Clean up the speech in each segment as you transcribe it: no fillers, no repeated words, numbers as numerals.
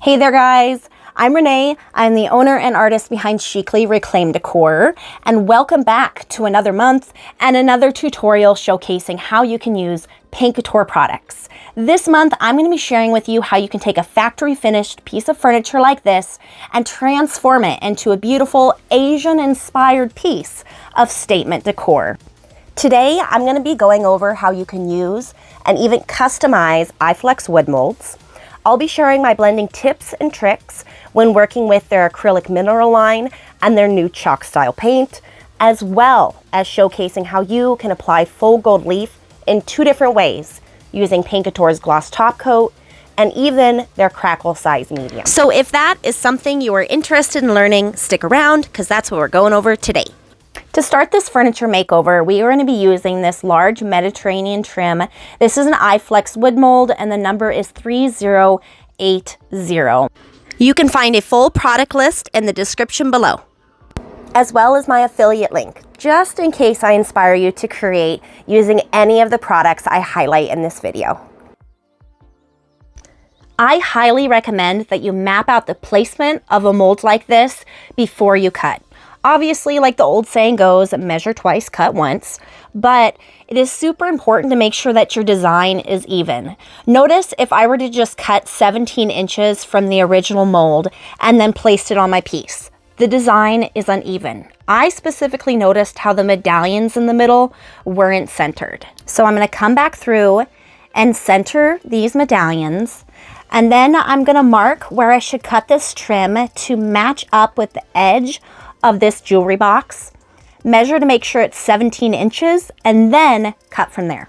Hey there guys, I'm Renee. I'm the owner and artist behind Chicly Reclaimed Decor, and welcome back to another month and another tutorial showcasing how you can use Paint Couture products. This month, I'm going to be sharing with you how you can take a factory finished piece of furniture like this and transform it into a beautiful Asian inspired piece of statement decor. Today, I'm going to be going over how you can use and even customize iFlex wood molds. I'll be sharing my blending tips and tricks when working with their acrylic mineral line and their new chalk style paint, as well as showcasing how you can apply Faux gold leaf in two different ways, using Paint Couture's Gloss Topcoat and even their Crackle Size Medium. So if that is something you are interested in learning, stick around because that's what we're going over today. To start this furniture makeover, we are going to be using this large Mediterranean trim. This is an iFlex wood mold and the number is 3080. You can find a full product list in the description below, as well as my affiliate link, just in case I inspire you to create using any of the products I highlight in this video. I highly recommend that you map out the placement of a mold like this before you cut. Obviously, like the old saying goes, measure twice, cut once, but it is super important to make sure that your design is even. Notice if I were to just cut 17 inches from the original mold and then placed it on my piece, the design is uneven. I specifically noticed how the medallions in the middle weren't centered. So I'm going to come back through and center these medallions. And then I'm going to mark where I should cut this trim to match up with the edge of this jewelry box. Measure to make sure it's 17 inches and then cut from there.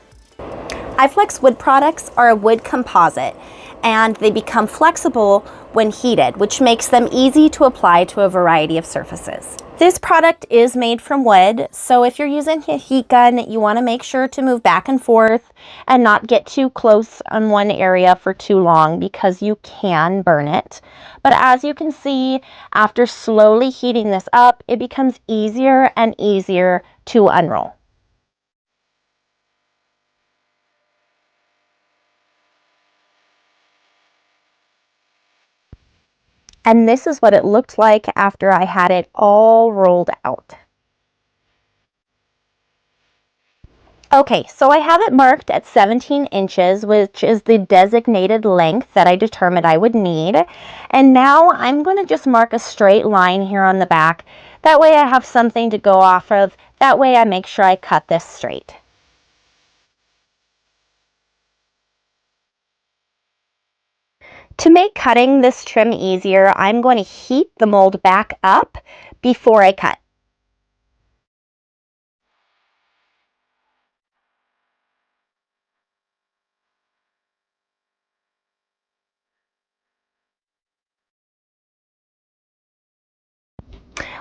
iFlex wood products are a wood composite and they become flexible when heated, which makes them easy to apply to a variety of surfaces. This product is made from wood, so if you're using a heat gun, you want to make sure to move back and forth and not get too close on one area for too long because you can burn it. But as you can see, after slowly heating this up, it becomes easier and easier to unroll. And this is what it looked like after I had it all rolled out. Okay, so I have it marked at 17 inches, which is the designated length that I determined I would need. And now I'm going to just mark a straight line here on the back. That way I have something to go off of. That way I make sure I cut this straight. To make cutting this trim easier, I'm going to heat the mold back up before I cut.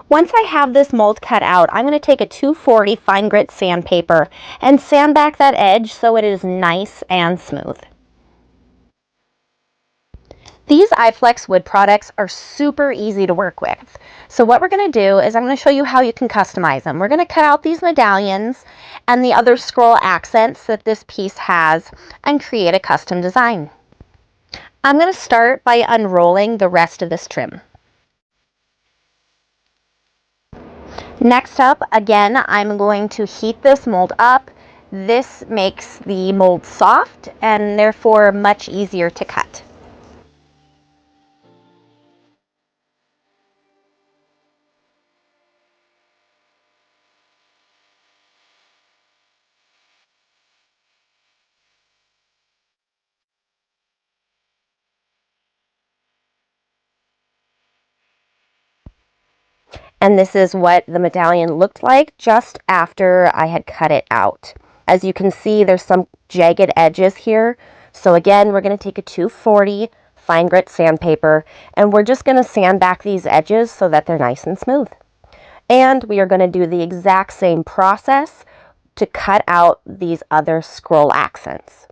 Once I have this mold cut out, I'm going to take a 240 fine grit sandpaper and sand back that edge so it is nice and smooth. These iFlex wood products are super easy to work with. So what we're going to do is I'm going to show you how you can customize them. We're going to cut out these medallions and the other scroll accents that this piece has and create a custom design. I'm going to start by unrolling the rest of this trim. Next up, again, I'm going to heat this mold up. This makes the mold soft and therefore much easier to cut. And this is what the medallion looked like just after I had cut it out. As you can see, there's some jagged edges here. So again, we're going to take a 240 fine grit sandpaper and we're just going to sand back these edges so that they're nice and smooth. And we are going to do the exact same process to cut out these other scroll accents.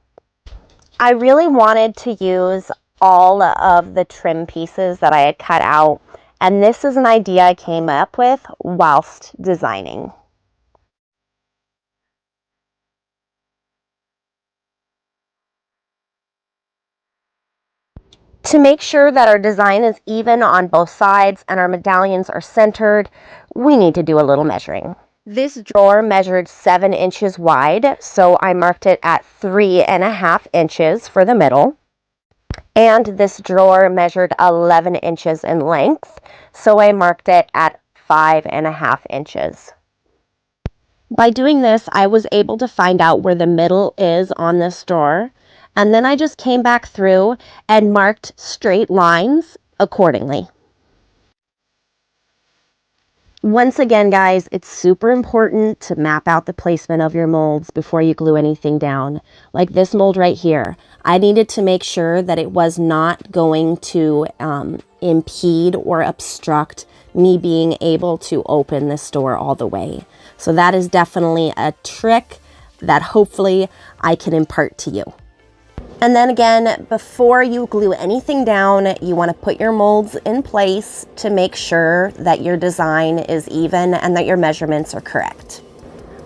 I really wanted to use all of the trim pieces that I had cut out, and this is an idea I came up with whilst designing. To make sure that our design is even on both sides and our medallions are centered, we need to do a little measuring. This drawer measured 7 inches wide, so I marked it at 3.5 inches for the middle. And this drawer measured 11 inches in length, so I marked it at 5.5 inches. By doing this, I was able to find out where the middle is on this drawer, and then I just came back through and marked straight lines accordingly. Once again, guys, it's super important to map out the placement of your molds before you glue anything down. Like this mold right here, I needed to make sure that it was not going to impede or obstruct me being able to open this door all the way. So that is definitely a trick that hopefully I can impart to you. And then again, before you glue anything down, you want to put your molds in place to make sure that your design is even and that your measurements are correct.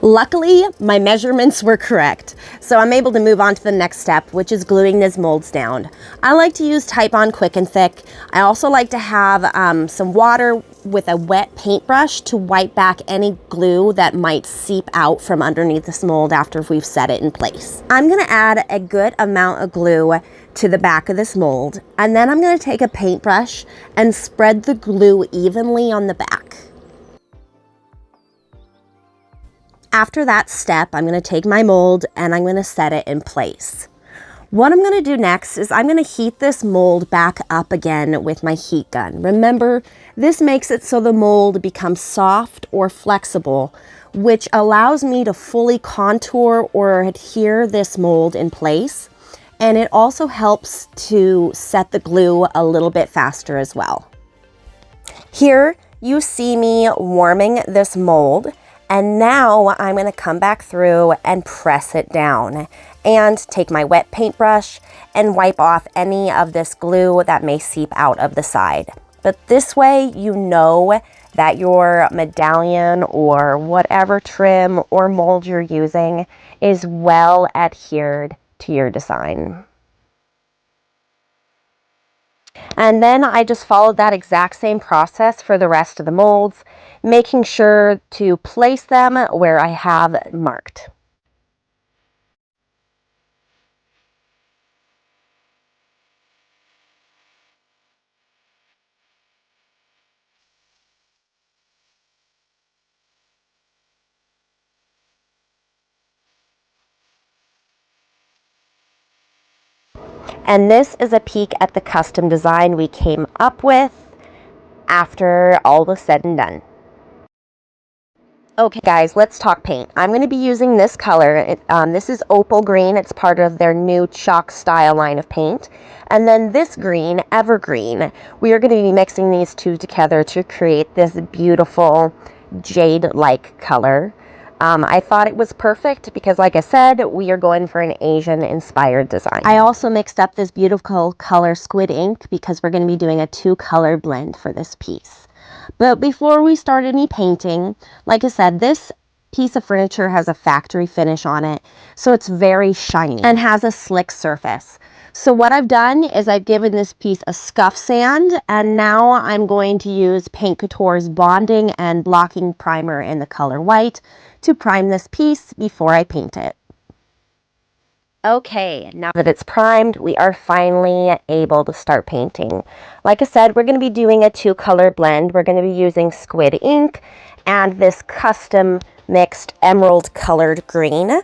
Luckily, my measurements were correct, so I'm able to move on to the next step, which is gluing these molds down. I like to use Titebond Quick and Thick. I also like to have some water with a wet paintbrush to wipe back any glue that might seep out from underneath this mold after we've set it in place. I'm gonna add a good amount of glue to the back of this mold, and then I'm gonna take a paintbrush and spread the glue evenly on the back. After that step, I'm going to take my mold and I'm going to set it in place. What I'm going to do next is I'm going to heat this mold back up again with my heat gun. Remember, this makes it so the mold becomes soft or flexible, which allows me to fully contour or adhere this mold in place. And it also helps to set the glue a little bit faster as well. Here you see me warming this mold. And now I'm going to come back through and press it down and take my wet paintbrush and wipe off any of this glue that may seep out of the side. But this way you know that your medallion or whatever trim or mold you're using is well adhered to your design. And then I just followed that exact same process for the rest of the molds, making sure to place them where I have marked. And this is a peek at the custom design we came up with after all was said and done. Okay guys, let's talk paint. I'm going to be using this color. This is Opal Green. It's part of their new chalk style line of paint. And then this green, Evergreen. We are going to be mixing these two together to create this beautiful jade-like color. I thought it was perfect because, like I said, we are going for an Asian-inspired design. I also mixed up this beautiful color Squid Ink because we're going to be doing a 2-color blend for this piece. But before we start any painting, like I said, this piece of furniture has a factory finish on it, so it's very shiny and has a slick surface. So what I've done is I've given this piece a scuff sand, and now I'm going to use Paint Couture's bonding and blocking primer in the color white to prime this piece before I paint it. Okay, now that it's primed, we are finally able to start painting. Like I said, we're going to be doing a 2-color blend. We're going to be using Squid Ink and this custom mixed emerald colored green.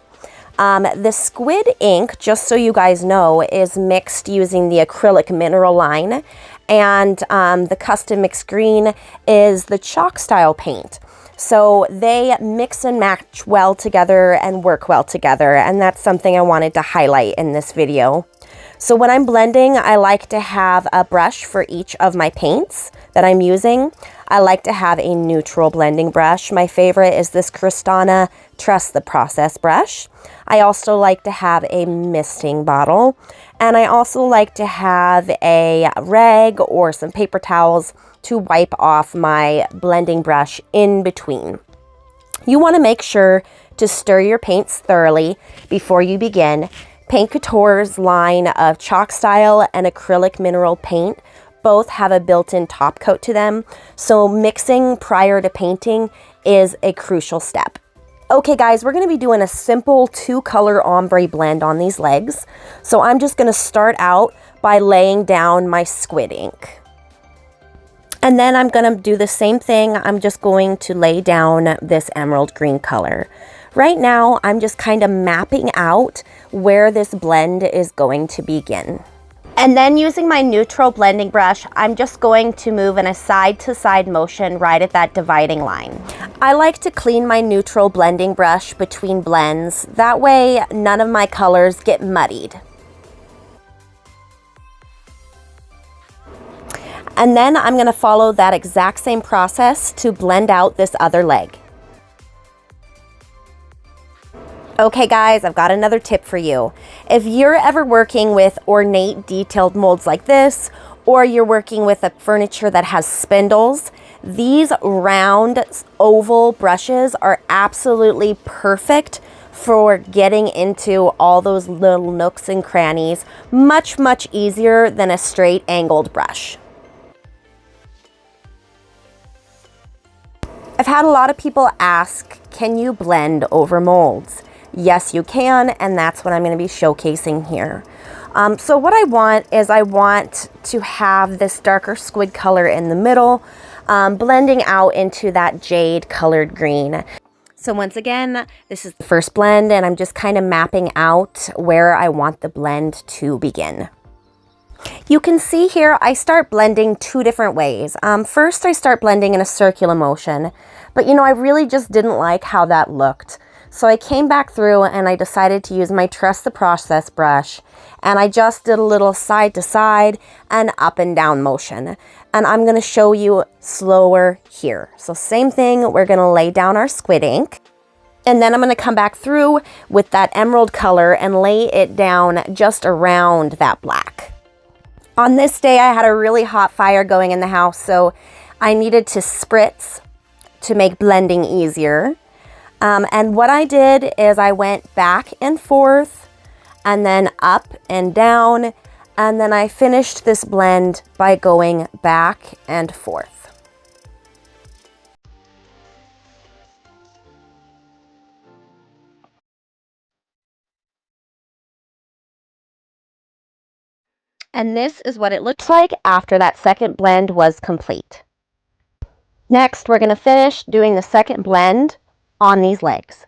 The Squid Ink, just so you guys know, is mixed using the acrylic mineral line, and the custom mixed green is the chalk style paint. So they mix and match well together and work well together, and that's something I wanted to highlight in this video. So when I'm blending, I like to have a brush for each of my paints that I'm using. I like to have a neutral blending brush. My favorite is this Crystana Trust the Process brush. I also like to have a misting bottle, and I also like to have a rag or some paper towels to wipe off my blending brush in between. You want to make sure to stir your paints thoroughly before you begin Paint Couture's line of chalk style and acrylic mineral paint both have a built-in top coat to them, so mixing prior to painting is a crucial step. Okay guys, we're gonna be doing a simple 2-color ombre blend on these legs. So I'm just gonna start out by laying down my squid ink. And then I'm gonna do the same thing. I'm just going to lay down this emerald green color. Right now, I'm just kind of mapping out where this blend is going to begin. And then using my neutral blending brush, I'm just going to move in a side-to-side motion right at that dividing line. I like to clean my neutral blending brush between blends. That way, none of my colors get muddied. And then I'm going to follow that exact same process to blend out this other leg. Okay guys, I've got another tip for you. If you're ever working with ornate detailed molds like this, or you're working with a furniture that has spindles, these round oval brushes are absolutely perfect for getting into all those little nooks and crannies, much easier than a straight angled brush. I've had a lot of people ask, can you blend over molds? Yes, you can, and that's what I'm going to be showcasing here. So what I want to have this darker squid color in the middle, blending out into that jade colored green. So once again, this is the first blend, and I'm just kind of mapping out where I want the blend to begin. You can see here, I start blending 2 different ways. First, I start blending in a circular motion, but I really just didn't like how that looked. So I came back through and I decided to use my Trust the Process brush, and I just did a little side to side and up and down motion. And I'm going to show you slower here. So same thing, we're going to lay down our squid ink, and then I'm going to come back through with that emerald color and lay it down just around that black. On this day, I had a really hot fire going in the house, so I needed to spritz to make blending easier. And what I did is I went back and forth and then up and down, and then I finished this blend by going back and forth. And this is what it looks like after that second blend was complete. Next, we're going to finish doing the second blend on these legs.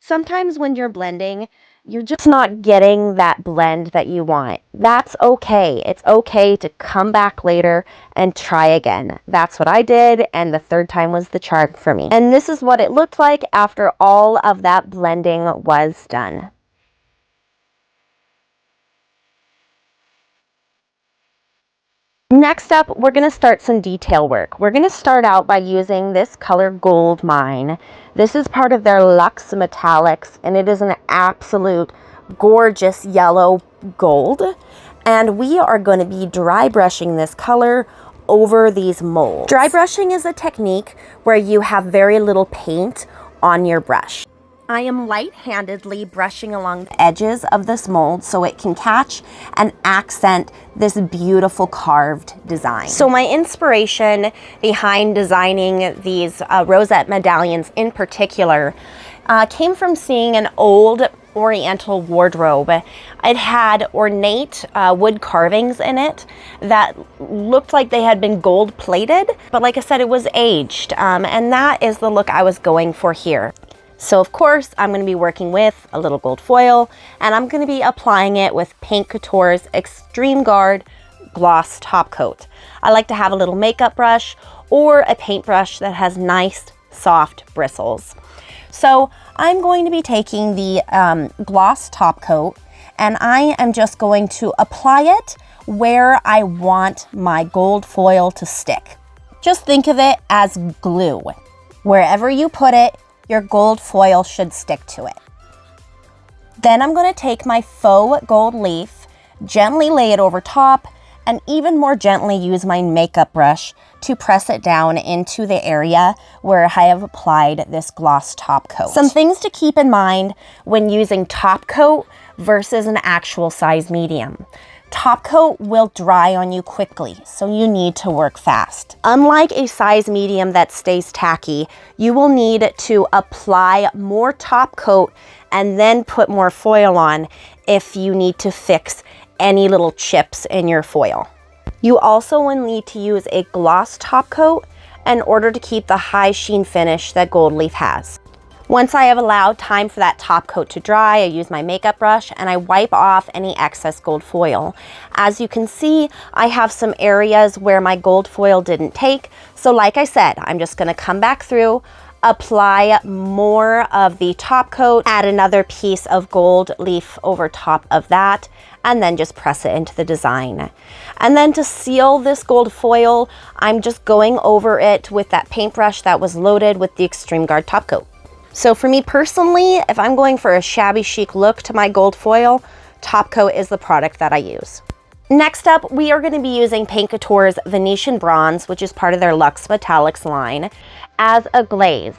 Sometimes when you're blending, you're just not getting that blend that you want. That's okay. It's okay to come back later and try again. That's what I did, and the third time was the charm for me. And this is what it looked like after all of that blending was done. Next up, we're going to start some detail work. We're going to start out by using this color Gold Mine. This is part of their Lux Metallics, and it is an absolute gorgeous yellow gold. And we are going to be dry brushing this color over these molds. Dry brushing is a technique where you have very little paint on your brush. I am light-handedly brushing along the edges of this mold so it can catch and accent this beautiful carved design. So my inspiration behind designing these rosette medallions in particular came from seeing an old Oriental wardrobe. It had ornate wood carvings in it that looked like they had been gold plated, but like I said, it was aged, and that is the look I was going for here. So of course, I'm going to be working with a little gold foil, and I'm going to be applying it with Paint Couture's Extreme Guard Gloss Topcoat. I like to have a little makeup brush or a paintbrush that has nice, soft bristles. So I'm going to be taking the Gloss Topcoat, and I am just going to apply it where I want my gold foil to stick. Just think of it as glue. Wherever you put it, your gold foil should stick to it. Then I'm going to take my faux gold leaf, gently lay it over top, and even more gently use my makeup brush to press it down into the area where I have applied this gloss top coat. Some things to keep in mind when using top coat versus an actual size medium. Top coat will dry on you quickly, so you need to work fast. Unlike a size medium that stays tacky, you will need to apply more top coat and then put more foil on if you need to fix any little chips in your foil. You also will need to use a gloss top coat in order to keep the high sheen finish that Gold Leaf has. Once I have allowed time for that top coat to dry, I use my makeup brush and I wipe off any excess gold foil. As you can see, I have some areas where my gold foil didn't take. So like I said, I'm just gonna come back through, apply more of the top coat, add another piece of gold leaf over top of that, and then just press it into the design. And then to seal this gold foil, I'm just going over it with that paintbrush that was loaded with the Extreme Guard top coat. So for me personally, if I'm going for a shabby chic look to my gold foil, top coat is the product that I use. Next up, we are going to be using Paint Couture's Venetian Bronze, which is part of their Lux Metallics line, as a glaze.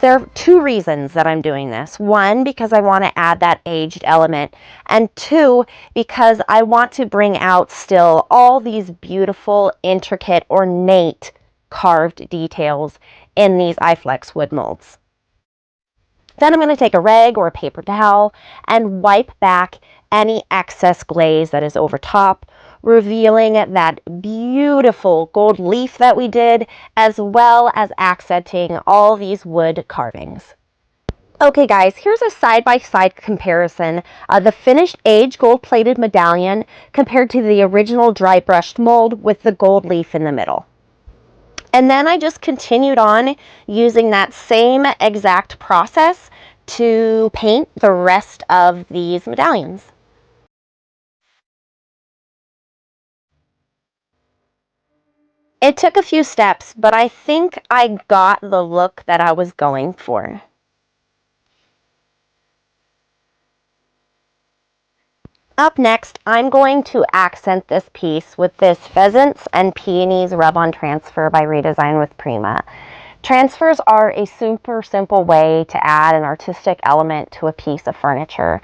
There are two reasons that I'm doing this. One, because I want to add that aged element, and two, because I want to bring out still all these beautiful, intricate, ornate carved details in these iFlex wood molds. Then I'm going to take a rag or a paper towel and wipe back any excess glaze that is over top, revealing that beautiful gold leaf that we did, as well as accenting all these wood carvings. Okay guys, here's a side-by-side comparison of the finished aged gold-plated medallion compared to the original dry brushed mold with the gold leaf in the middle. And then I just continued on using that same exact process to paint the rest of these medallions. It took a few steps, but I think I got the look that I was going for. Up next, I'm going to accent this piece with this Pheasants and Peonies Rub-On Transfer by Redesign with Prima. Transfers are a super simple way to add an artistic element to a piece of furniture.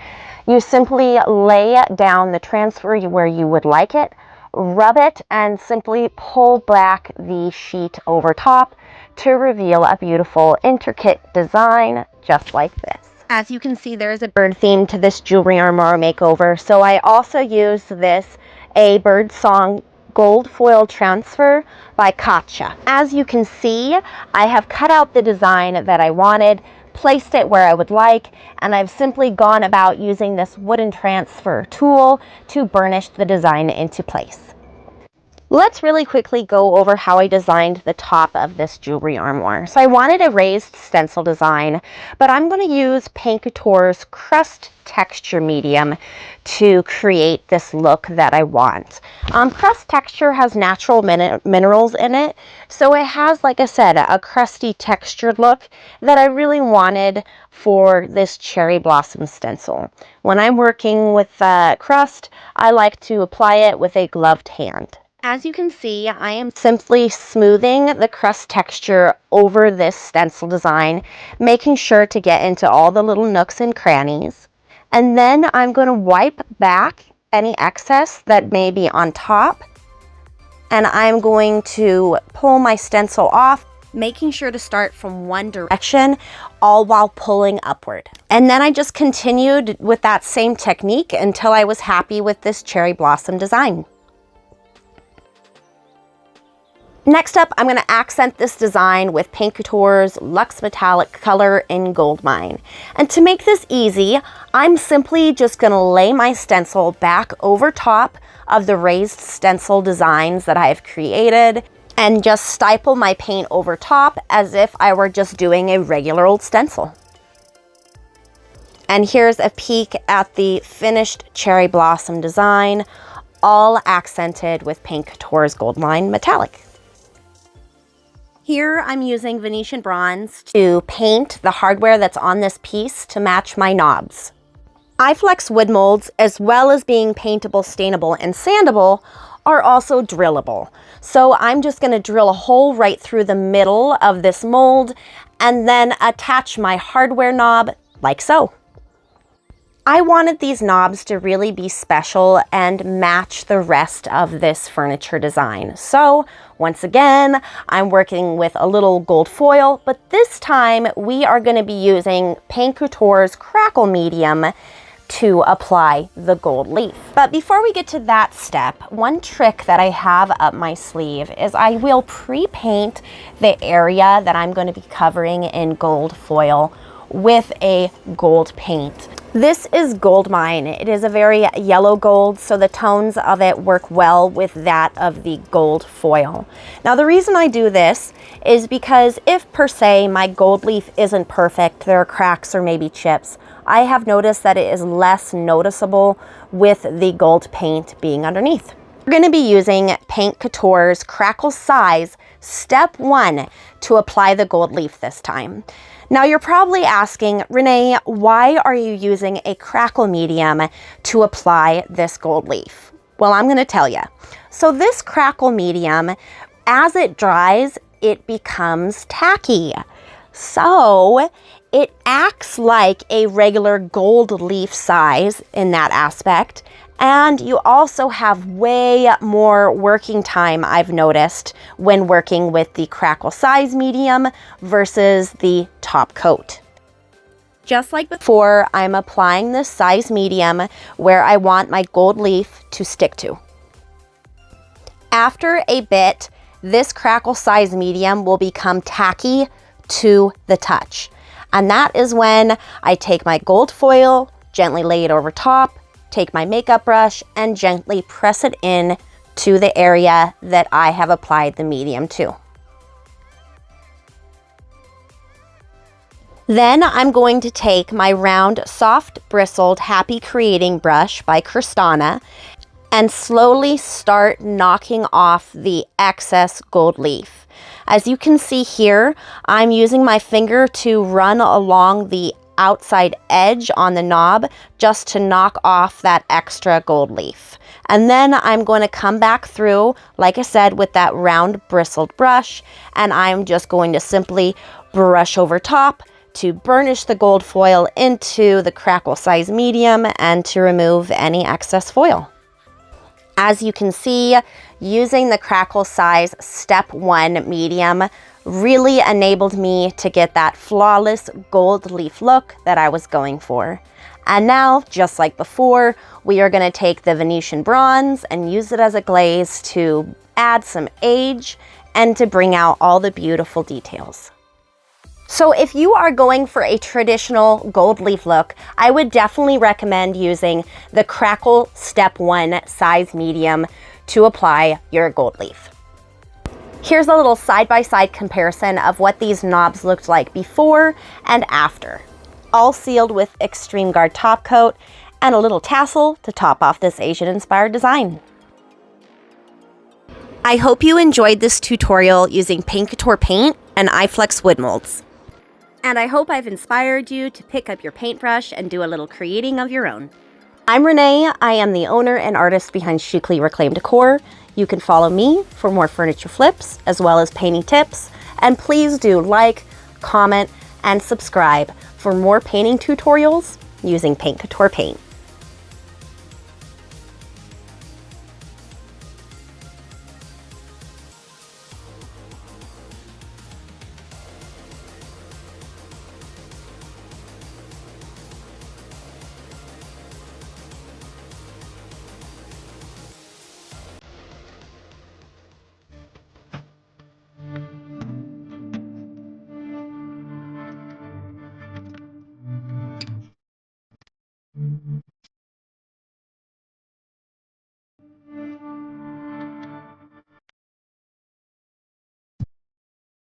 You simply lay down the transfer where you would like it, rub it, and simply pull back the sheet over top to reveal a beautiful, intricate design just like this. As you can see, there is a bird theme to this jewelry armoire makeover, so I also used this A Bird Song gold foil transfer by Katja. As you can see, I have cut out the design that I wanted, placed it where I would like, and I've simply gone about using this wooden transfer tool to burnish the design into place. Let's really quickly go over how I designed the top of this jewelry armoire. So I wanted a raised stencil design, but I'm going to use Paint Couture's Crust Texture Medium to create this look that I want. Crust Texture has natural minerals in it, so it has, like I said, a crusty textured look that I really wanted for this cherry blossom stencil. When I'm working with crust, I like to apply it with a gloved hand. As you can see, I am simply smoothing the crust texture over this stencil design, making sure to get into all the little nooks and crannies. And then I'm going to wipe back any excess that may be on top. And I'm going to pull my stencil off, making sure to start from one direction, all while pulling upward. And then I just continued with that same technique until I was happy with this cherry blossom design. Next up, I'm going to accent this design with Paint Couture's Lux Metallic color in Gold Mine. And to make this easy, I'm simply just going to lay my stencil back over top of the raised stencil designs that I've created and just stipple my paint over top as if I were just doing a regular old stencil. And here's a peek at the finished cherry blossom design, all accented with Paint Couture's Gold Mine Metallic. Here I'm using Venetian Bronze to paint the hardware that's on this piece to match my knobs. iFlex wood molds, as well as being paintable, stainable, and sandable, are also drillable. So I'm just going to drill a hole right through the middle of this mold and then attach my hardware knob like so. I wanted these knobs to really be special and match the rest of this furniture design. So once again, I'm working with a little gold foil, but this time we are going to be using Paint Couture's Crackle Medium to apply the gold leaf. But before we get to that step, one trick that I have up my sleeve is I will pre-paint the area that I'm going to be covering in gold foil with a gold paint. This is Gold Mine. It is a very yellow gold, so the tones of it work well with that of the gold foil. Now the reason I do this is because if per se my gold leaf isn't perfect, there are cracks or maybe chips, I have noticed that it is less noticeable with the gold paint being underneath. We're going to be using Paint Couture's Crackle Size Step 1 to apply the gold leaf this time. Now you're probably asking, Renee, why are you using a crackle medium to apply this gold leaf? Well, I'm going to tell you. So this crackle medium, as it dries, it becomes tacky. So it acts like a regular gold leaf size in that aspect. And you also have way more working time, I've noticed, when working with the Crackle Size Medium versus the top coat. Just like before, I'm applying the size medium where I want my gold leaf to stick to. After a bit, this Crackle Size Medium will become tacky to the touch. And that is when I take my gold foil, gently lay it over top, take my makeup brush and gently press it in to the area that I have applied the medium to. Then I'm going to take my round, soft bristled Happy Creating brush by Crustana and slowly start knocking off the excess gold leaf. As you can see here, I'm using my finger to run along the outside edge on the knob just to knock off that extra gold leaf. And then I'm going to come back through, like I said, with that round bristled brush, and I'm just going to simply brush over top to burnish the gold foil into the Crackle Size Medium and to remove any excess foil. As you can see, using the Crackle Size Step 1 Medium really enabled me to get that flawless gold leaf look that I was going for. And now, just like before, we are going to take the Venetian bronze and use it as a glaze to add some age and to bring out all the beautiful details. So if you are going for a traditional gold leaf look, I would definitely recommend using the Crackle Step 1 Size Medium to apply your gold leaf. Here's a little side-by-side comparison of what these knobs looked like before and after. All sealed with Extreme Guard top coat and a little tassel to top off this Asian-inspired design. I hope you enjoyed this tutorial using Paint Couture paint and iFlex wood molds. And I hope I've inspired you to pick up your paintbrush and do a little creating of your own. I'm Renee. I am the owner and artist behind Chicly Reclaimed Decor. You can follow me for more furniture flips as well as painting tips. And please do like, comment, and subscribe for more painting tutorials using Paint Couture paint.